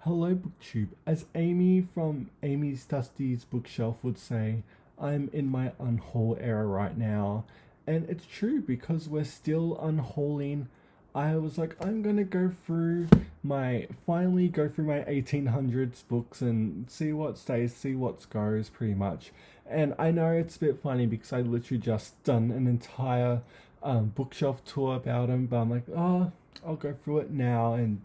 Hello, BookTube. As Amy from Amy's Dusty's Bookshelf would say, I'm in my unhaul era right now. And it's true because we're still unhauling. I was like, I'm gonna finally go through my 1800s books and see what stays, see what goes, pretty much. And I know it's a bit funny because I literally just done an entire bookshelf tour about them, but I'm like, oh, I'll go through it now and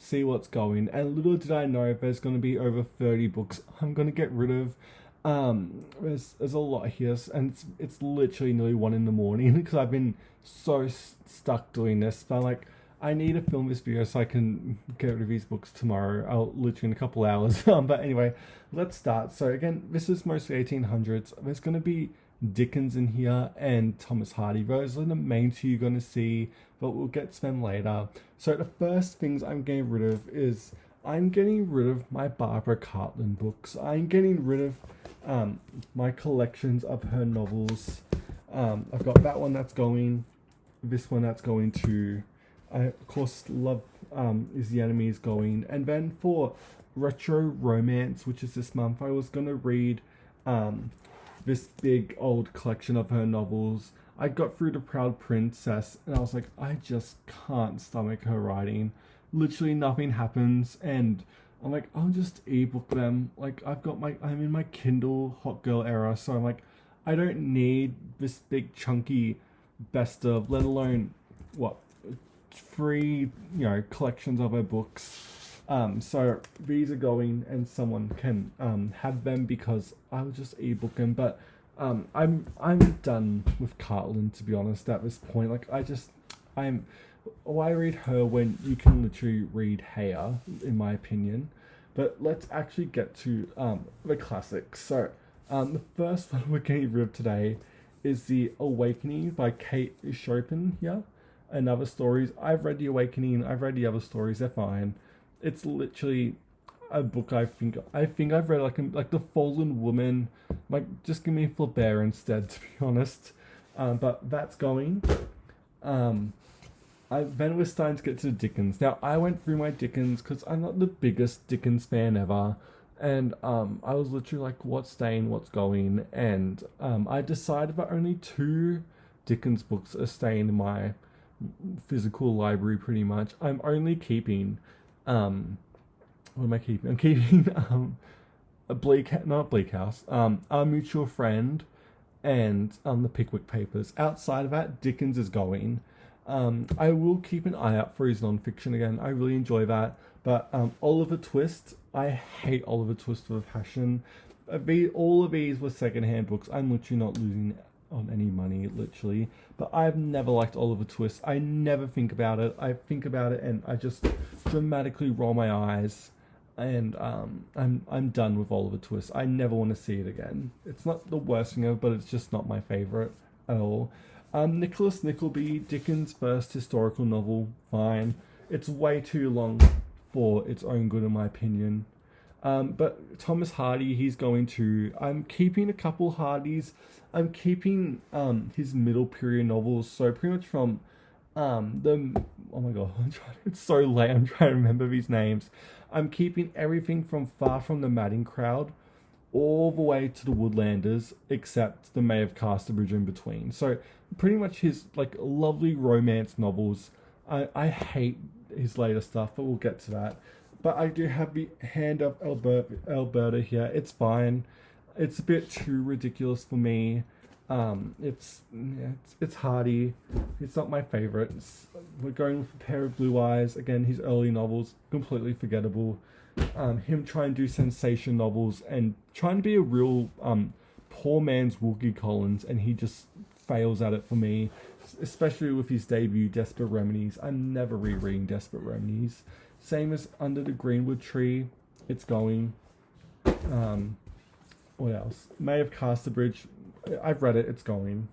see what's going. And little did I know there's going to be over 30 books I'm going to get rid of. There's a lot here, and it's literally nearly 1 in the morning because I've been so stuck doing this. But I'm like, I need to film this video so I can get rid of these books tomorrow. I'll literally in a couple hours. But anyway, let's start. So again, this is mostly 1800s. There's going to be Dickens in here and Thomas Hardy. Those are the main two you're going to see, but we'll get to them later. So the first things I'm getting rid of is I'm getting rid of my Barbara Cartland books. I'm getting rid of my collections of her novels. I've got that one that's going, this one that's going to, I of course love Is the Enemy is going, and then for retro romance, which is this month, I was gonna read this big old collection of her novels. I got through The Proud Princess and I was like, I just can't stomach her writing. Literally nothing happens, and I'm like, I'll just ebook them. Like I'm in my Kindle hot girl era, so I'm like, I don't need this big chunky best of, let alone what, free, collections of her books. So these are going, and someone can have them because I'll just ebook them. But I'm done with Cartland, to be honest. At this point, like why read her when you can literally read Haya, in my opinion. But let's actually get to the classics. So the first one we're getting rid of today is The Awakening by Kate Chopin. Yeah, and other stories. I've read The Awakening. I've read the other stories. They're fine. It's literally a book I think I've read like The Fallen Woman. Like, just give me Flaubert instead, to be honest. But that's going. Then we're starting to get to Dickens. Now, I went through my Dickens because I'm not the biggest Dickens fan ever. And I was literally like, what's staying, what's going? And I decided that only 2 Dickens books are staying in my physical library, pretty much. I'm only keeping... what am I keeping? I'm keeping not Bleak House, Our Mutual Friend, and the Pickwick Papers. Outside of that, Dickens is going. I will keep an eye out for his non-fiction again. I really enjoy that. But Oliver Twist, I hate Oliver Twist with a passion. All of these were secondhand books. I'm literally not losing on any money, literally. But I've never liked Oliver Twist. I never think about it. I think about it and I just dramatically roll my eyes. And I'm done with Oliver Twist. I never want to see it again. It's not the worst thing ever, but it's just not my favourite at all. Nicholas Nickleby, Dickens' first historical novel, fine. It's way too long for its own good, in my opinion. But Thomas Hardy, he's going to... I'm keeping a couple Hardys. I'm keeping his middle period novels, so pretty much from oh my god, it's so late, I'm trying to remember these names. I'm keeping everything from Far From the Madding Crowd all the way to the Woodlanders, except the May Have Cast a Bridge in between. So pretty much his like lovely romance novels. I hate his later stuff, but we'll get to that. But I do have the Hand of Alberta here. It's fine. It's a bit too ridiculous for me. It's Hardy. It's not my favorite. We're going with A Pair of Blue Eyes. Again, his early novels, completely forgettable. Him trying to do sensation novels and trying to be a real poor man's Wilkie Collins, and he just fails at it for me, especially with his debut, Desperate Remedies. I'm never rereading Desperate Remedies. Same as Under the Greenwood Tree. It's going. What else? May Have Cast a Bridge. I've read it. It's going.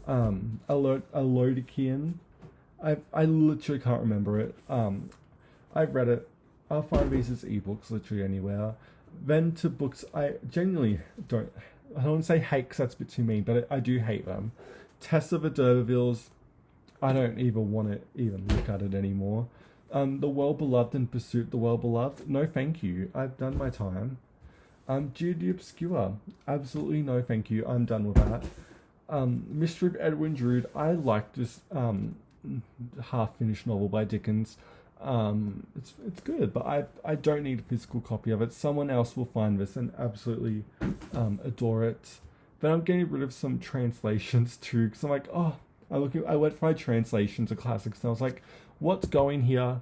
Alodikian. I literally can't remember it. I've read it. I'll find these as ebooks literally anywhere. Then to books I genuinely don't... I don't want to say hate because that's a bit too mean, but I do hate them. Tess of the D'Urbervilles. I don't even want to even look at it anymore. The Well-Beloved and Pursuit the Well-Beloved, no thank you. I've done my time. Jude the Obscure, absolutely no thank you. I'm done with that. Mystery of Edwin Drood, I like this half-finished novel by Dickens. It's good, but I don't need a physical copy of it. Someone else will find this and absolutely adore it. Then I'm getting rid of some translations too, because I'm like, oh, I went for my translations of classics, and I was like, what's going here?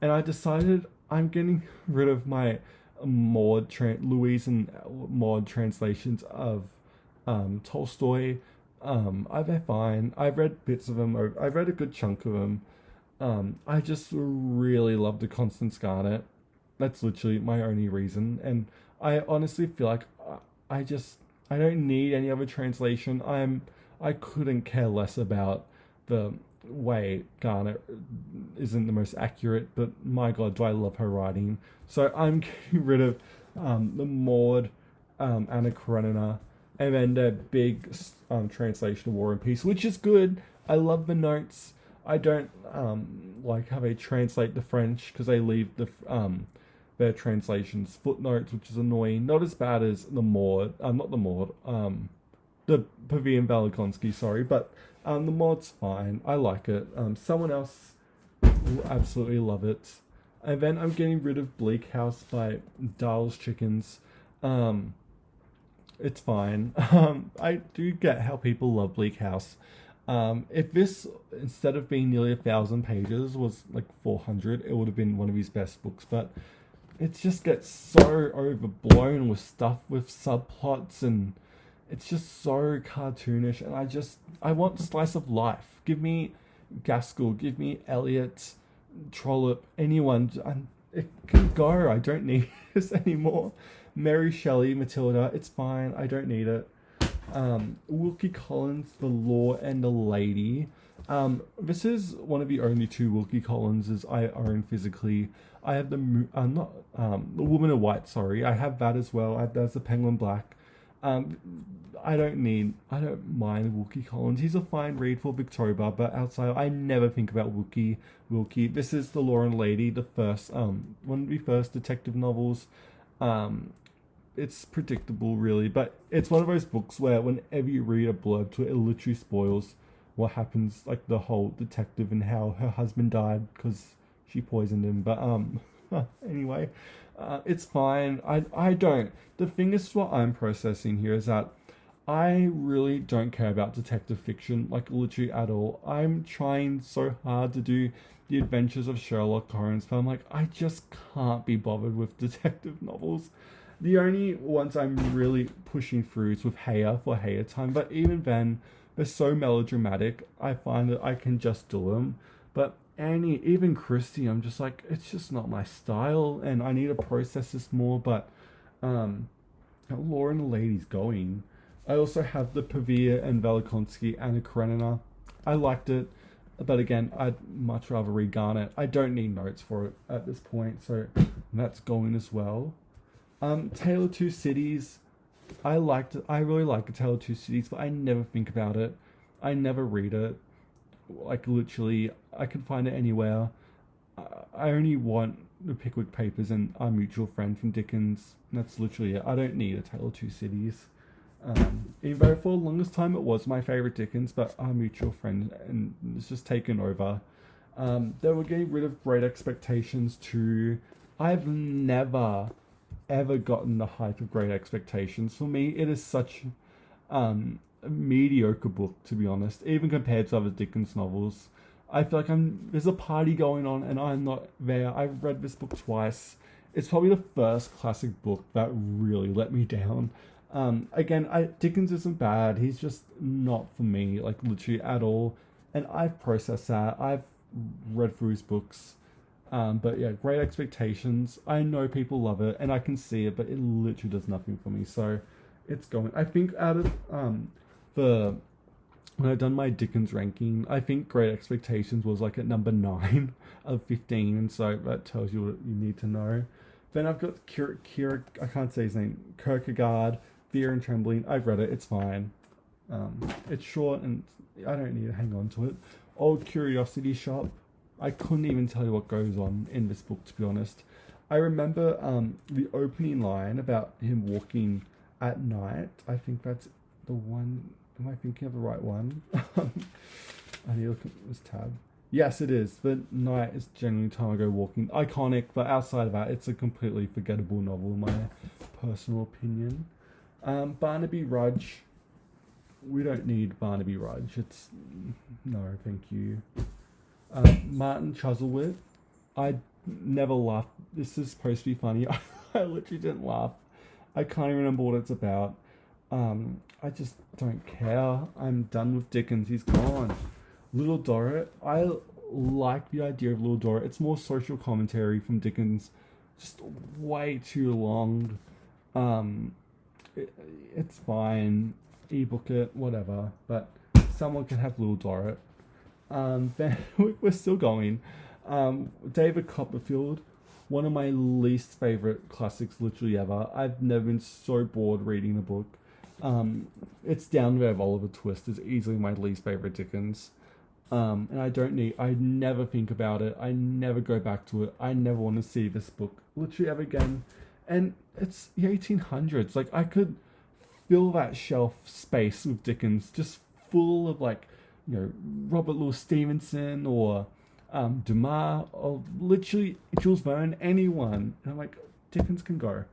And I decided I'm getting rid of my Louise and Maud translations of Tolstoy. They're fine. I've read bits of them. I've read a good chunk of them. I just really love the Constance Garnett. That's literally my only reason, and I honestly feel like I just I don't need any other translation. I couldn't care less about the way Garnett isn't the most accurate, but my god, do I love her writing. So I'm getting rid of the Maud, Anna Karenina, and then the big translation of War and Peace, which is good. I love the notes. I don't like how they translate the French, because they leave their translations footnotes, which is annoying. Not as bad as the Maud, not the Maud, the Pavilion Velikonski, sorry, but the Maud's fine. I like it. Someone else will absolutely love it. And then I'm getting rid of Bleak House by Dahl's Chickens. It's fine. I do get how people love Bleak House. If this, instead of being nearly 1,000 pages, was like 400, it would have been one of his best books. But it just gets so overblown with stuff with subplots, and it's just so cartoonish. And I want slice of life. Give me Gaskell, give me Eliot, Trollope, anyone. It can go. I don't need this anymore. Mary Shelley, Matilda, it's fine. I don't need it. Wilkie Collins, The Law and the Lady. This is one of the only two Wilkie Collinses I own physically. I have the Woman in White. Sorry, I have that as well. There's the Penguin Black. I don't mind Wilkie Collins. He's a fine read for Victoria, but outside, I never think about Wilkie. This is The Law and the Lady, the first one of the first detective novels. It's predictable, really, but it's one of those books where whenever you read a blurb to it, it literally spoils what happens, like the whole detective and how her husband died because she poisoned him. But anyway, it's fine. I don't. The thing is, what I'm processing here is that I really don't care about detective fiction, like literally at all. I'm trying so hard to do the adventures of Sherlock Holmes, but I'm like, I just can't be bothered with detective novels. The only ones I'm really pushing through is with Heya for Heya time, but even then, they're so melodramatic, I find that I can just do them. But Annie, even Christie, I'm just like, it's just not my style, and I need to process this more, but Law and the Lady's going. I also have the Pavia and Velikonski Anna Karenina. I liked it, but again, I'd much rather read Garnet. I don't need notes for it at this point, so that's going as well. Tale of Two Cities, I really like A Tale of Two Cities, but I never think about it. I never read it. Like, literally, I can find it anywhere. I only want the Pickwick Papers and Our Mutual Friend from Dickens. That's literally it. I don't need A Tale of Two Cities. Even though for the longest time it was my favourite Dickens, but Our Mutual Friend, and it's just taken over. They were getting rid of Great Expectations too. I've never ever gotten the hype of Great Expectations. For me, it is such a mediocre book, to be honest, even compared to other Dickens novels. I feel like there's a party going on and I'm not there. I've read this book twice. It's probably the first classic book that really let me down. Again, Dickens isn't bad. He's just not for me, like literally at all. And I've processed that. I've read through his books. But yeah, Great Expectations. I know people love it, and I can see it, but it literally does nothing for me. So it's going. I think out of when I've done my Dickens ranking, I think Great Expectations was like at number 9 of 15, and so that tells you what you need to know. Then I've got I can't say his name, Kierkegaard, Fear and Trembling. I've read it. It's fine. It's short, and I don't need to hang on to it. Old Curiosity Shop. I couldn't even tell you what goes on in this book, to be honest. I remember the opening line about him walking at night. I think that's the one. Am I thinking of the right one? I need to look at this tab. Yes, it is. The night is generally time I go walking. Iconic, but outside of that, it's a completely forgettable novel, in my personal opinion. Barnaby Rudge. We don't need Barnaby Rudge. It's no, thank you. Martin Chuzzlewit. I never laughed. This is supposed to be funny. I literally didn't laugh. I can't even remember what it's about. I just don't care. I'm done with Dickens. He's gone. Little Dorrit. I like the idea of Little Dorrit. It's more social commentary from Dickens. Just way too long. It's fine. Ebook it, whatever. But someone can have Little Dorrit. Then we're still going. David Copperfield, one of my least favorite classics literally ever. I've never been so bored reading a book. It's Down there of Oliver Twist is easily my least favorite Dickens. And I never think about it. I never go back to it. I never want to see this book literally ever again. And it's the 1800s. Like, I could fill that shelf space with Dickens, just full of, like, Robert Louis Stevenson or Dumas or literally Jules Verne, anyone. And I'm like, Dickens can go.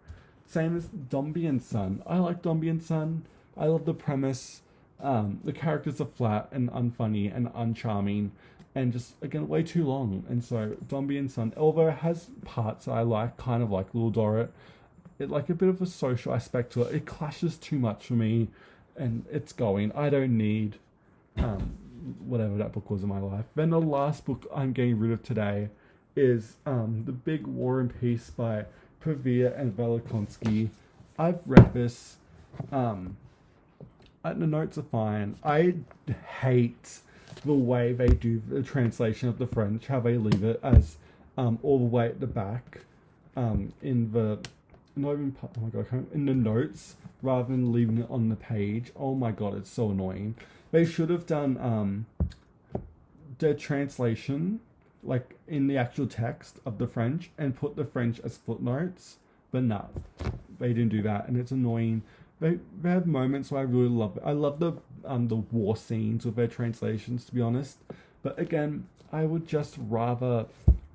Same as Dombey and Son. I like Dombey and Son. I love the premise. The characters are flat and unfunny and uncharming and just, again, way too long. And so Dombey and Son, although it has parts I like, kind of like Little Dorrit, it like a bit of a social aspect to it. It clashes too much for me and it's going. I don't need whatever that book was in my life. Then the last book I'm getting rid of today is The Big War and Peace by Pavia and Velikonski. I've read this. The notes are fine. I hate the way they do the translation of the French, how they leave it as all the way at the back in the in the notes rather than leaving it on the page. Oh my god, it's so annoying. They should have done the translation like in the actual text of the French and put the French as footnotes, but no, they didn't do that, and it's annoying. They have moments where I really love it. I love the war scenes with their translations, to be honest. But again, I would just rather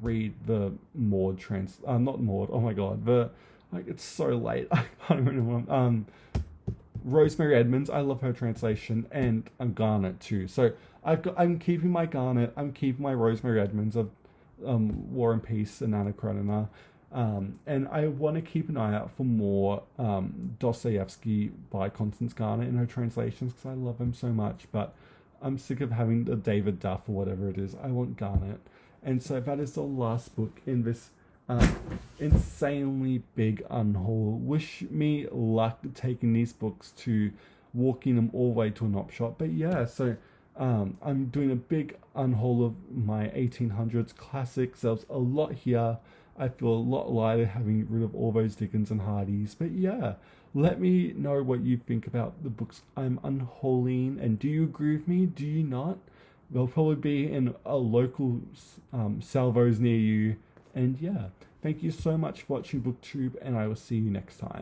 read the Maud not Maud. Oh my god, it's so late. I can't remember. Rosemary Edmonds. I love her translation, and Garnet too. So I'm keeping my Garnet. I'm keeping my Rosemary Edmonds of War and Peace and Anna Karenina. And I want to keep an eye out for more Dostoevsky by Constance Garnett in her translations because I love him so much, but I'm sick of having the David Duff or whatever it is. I want Garnett. And so that is the last book in this insanely big unhaul. Wish me luck taking these books to walking them all the way to an op shop. But yeah, so I'm doing a big unhaul of my 1800s classics. There's a lot here. I feel a lot lighter having rid of all those Dickens and Hardys. But yeah, let me know what you think about the books I'm unhauling. And do you agree with me? Do you not? They'll probably be in a local salvos near you. And yeah, thank you so much for watching BookTube, and I will see you next time.